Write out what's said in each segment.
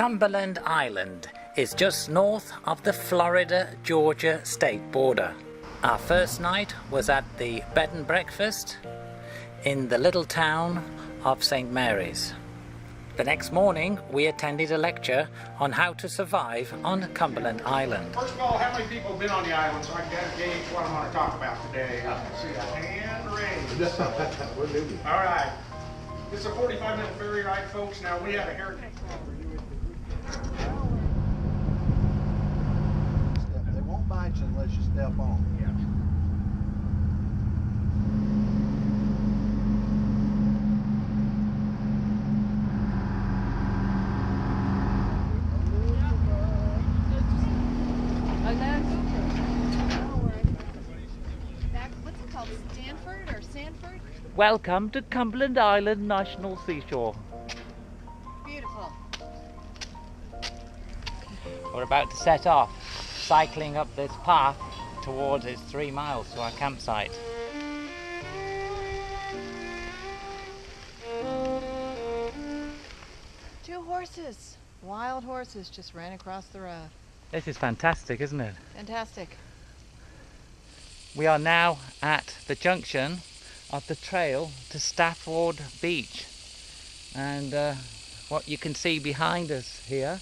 Cumberland Island is just north of the Florida-Georgia state border. Our first night was at the bed and breakfast in the little town of St. Mary's. The next morning we attended a lecture on how to survive on Cumberland Island. First of all, how many people have been on the island so I can gauge what I'm going to talk about today? I can see a hand raised. All right. This is a 45-minute ferry ride, folks. Now, we had a hurricane. They won't bite you unless you step on. Yeah. What's it called? Stanford or Sanford? Welcome to Cumberland Island National Seashore. Beautiful. We're about to set off, cycling up this path towards its 3 miles to our campsite. Two horses. Wild horses just ran across the road. This is fantastic, isn't it? Fantastic. We are now at the junction of the trail to Stafford Beach, and what you can see behind us here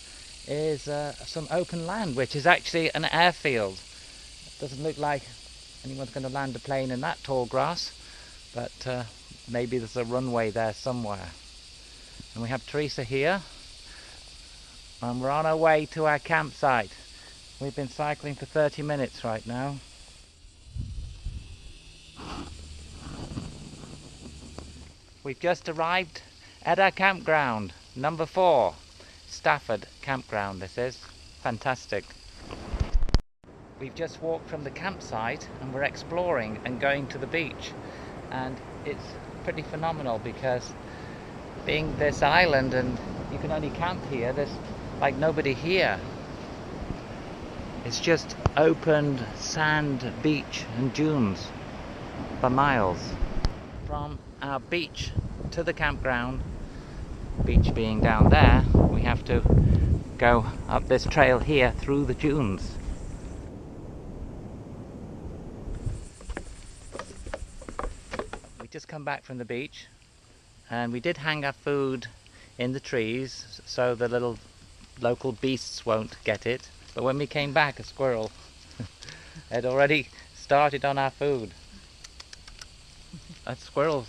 is some open land, which is actually an airfield. It doesn't look like anyone's going to land a plane in that tall grass, but maybe there's a runway there somewhere. And we have Teresa here, and we're on our way to our campsite. We've been cycling for 30 minutes right now. We've just arrived at our campground, number 4, Stafford campground. This is fantastic. We've just walked from the campsite and we're exploring and going to the beach, and it's pretty phenomenal because being this island and you can only camp here, there's like nobody here. It's just open sand, beach and dunes for miles. From our beach to the campground, beach being down there, we have to go up this trail here through the dunes. We just come back from the beach and we did hang our food in the trees so the little local beasts won't get it, but when we came back, a squirrel had already started on our food. A squirrel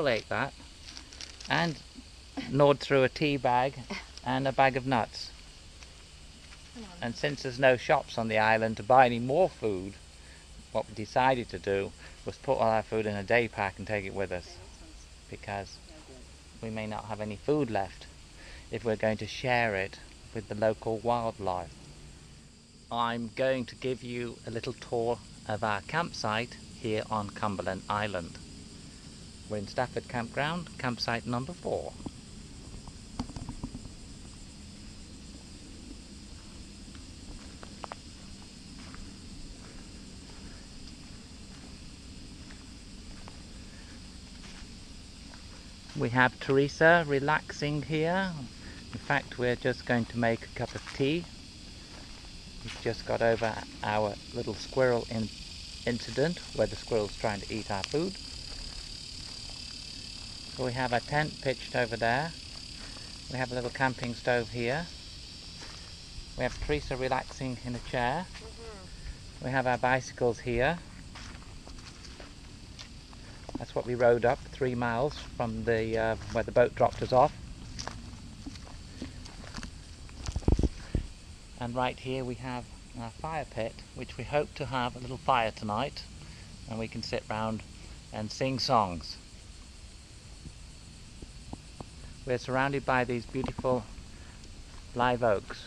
ate that and gnawed through a tea bag and a bag of nuts. And since there's no shops on the island to buy any more food, what we decided to do was put all our food in a day pack and take it with us, because we may not have any food left if we're going to share it with the local wildlife. I'm going to give you a little tour of our campsite here on Cumberland Island. We're in Stafford campground, campsite number 4. We have Teresa relaxing here. In fact, we're just going to make a cup of tea. We've just got over our little squirrel incident where the squirrel's trying to eat our food. So we have our tent pitched over there. We have a little camping stove here. We have Teresa relaxing in a chair. We have our bicycles here. That's what we rode up 3 miles from the where the boat dropped us off. And right here we have our fire pit, which we hope to have a little fire tonight, and we can sit round and sing songs. We're surrounded by these beautiful live oaks.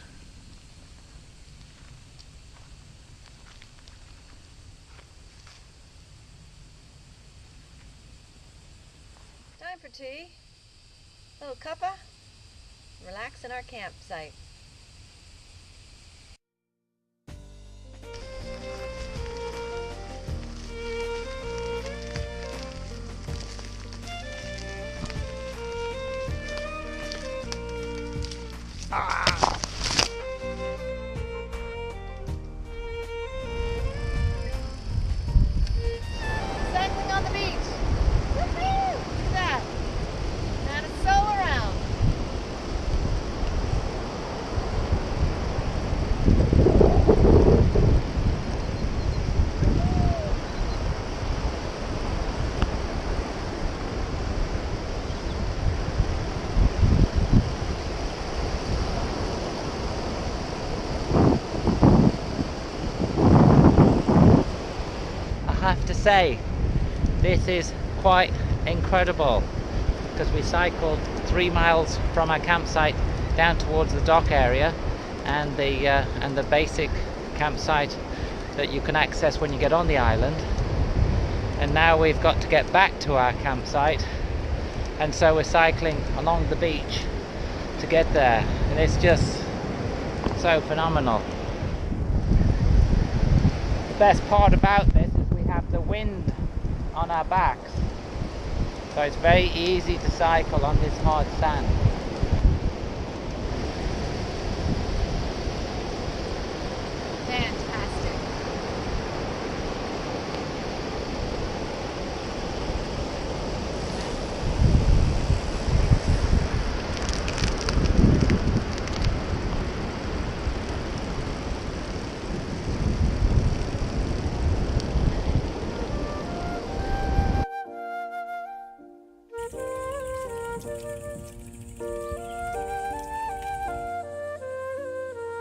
Time for tea. Little cuppa. Relax in our campsite. Ah! say, this is quite incredible, because we cycled 3 miles from our campsite down towards the dock area and the basic campsite that you can access when you get on the island, and now we've got to get back to our campsite, and so we're cycling along the beach to get there, and it's just so phenomenal. The best part about this is we have the wind on our backs, so it's very easy to cycle on this hard sand. Fantastic.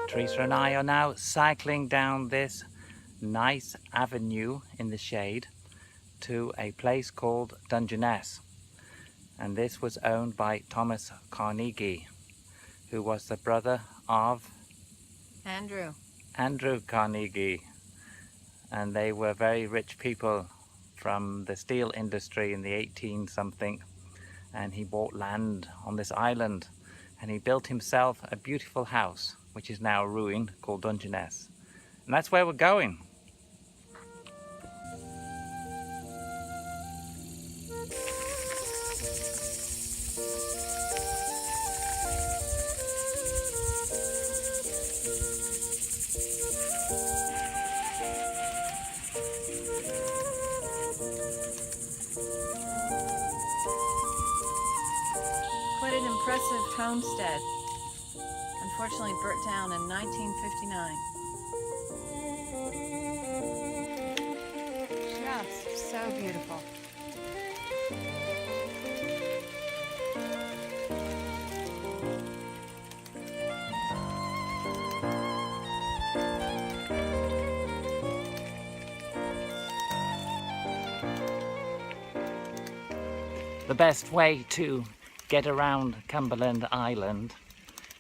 Teresa and I are now cycling down this nice avenue in the shade to a place called Dungeness, and this was owned by Thomas Carnegie, who was the brother of Andrew. Andrew Carnegie, and they were very rich people from the steel industry in the 18 something, and he bought land on this island and he built himself a beautiful house which is now a ruin called Dungeness, and that's where we're going. Quite an impressive homestead. Unfortunately burnt down in 1959. Just so beautiful. The best way to get around Cumberland Island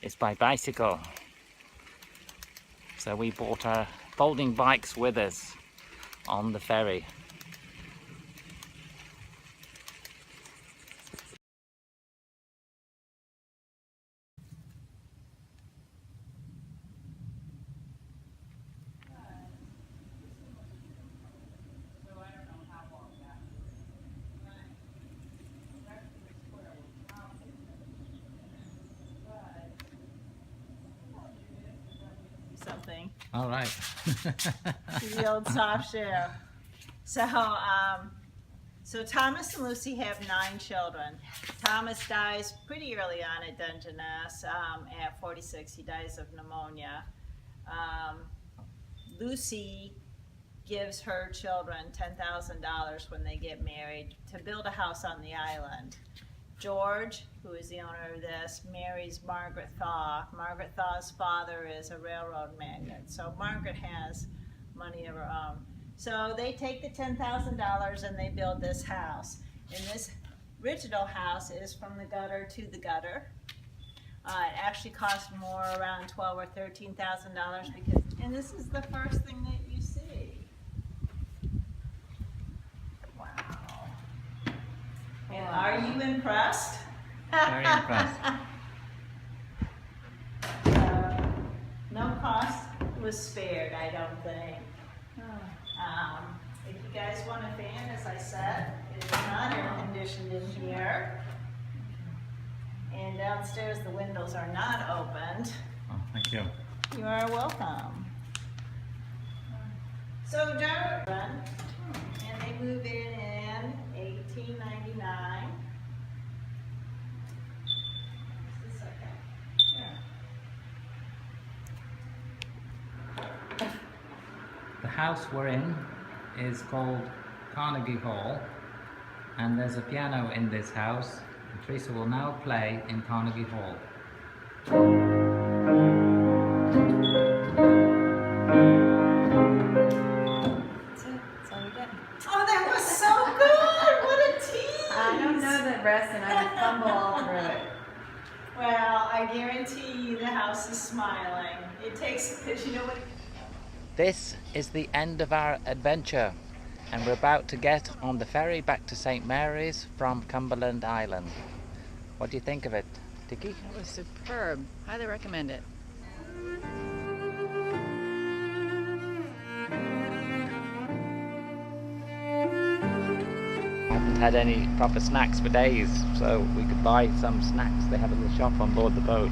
is by bicycle. So we brought our folding bikes with us on the ferry. Something. All right. The old soft share. So, so Thomas and Lucy have 9 children. Thomas dies pretty early on at Dungeness. At 46, he dies of pneumonia. Lucy gives her children $10,000 when they get married to build a house on the island. George, who is the owner of this, marries Margaret Thaw. Margaret Thaw's father is a railroad magnate, so Margaret has money of her own. So they take the $10,000 and they build this house. And this original house is from the gutter to the gutter. It actually cost more, around $12,000 or $13,000, because, and this is the first thing that you see. And are you impressed? Very impressed. No cost was spared, I don't think. If you guys want a fan, as I said, it is not air conditioned in here. And downstairs the windows are not opened. Oh, thank you. You are welcome. So Darwin, and they move in 1899. Is this okay? Yeah. The house we're in is called Carnegie Hall, and there's a piano in this house. And Teresa will now play in Carnegie Hall. That's it. That's all we get. Oh, that rest and I would fumble all through it. Well, I guarantee you the house is smiling. It takes, because you know what? This is the end of our adventure, and we're about to get on the ferry back to St. Mary's from Cumberland Island. What do you think of it, Dickie? It was superb. Highly recommend it. Haven't had any proper snacks for days, so we could buy some snacks. They have a little shop on board the boat.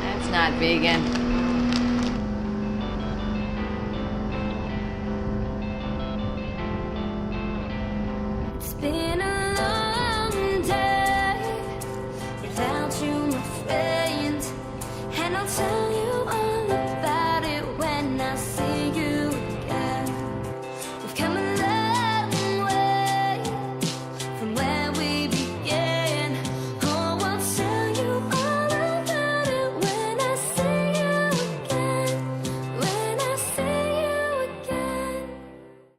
That's not vegan. It's been a long day without you, my friend, and I'll tell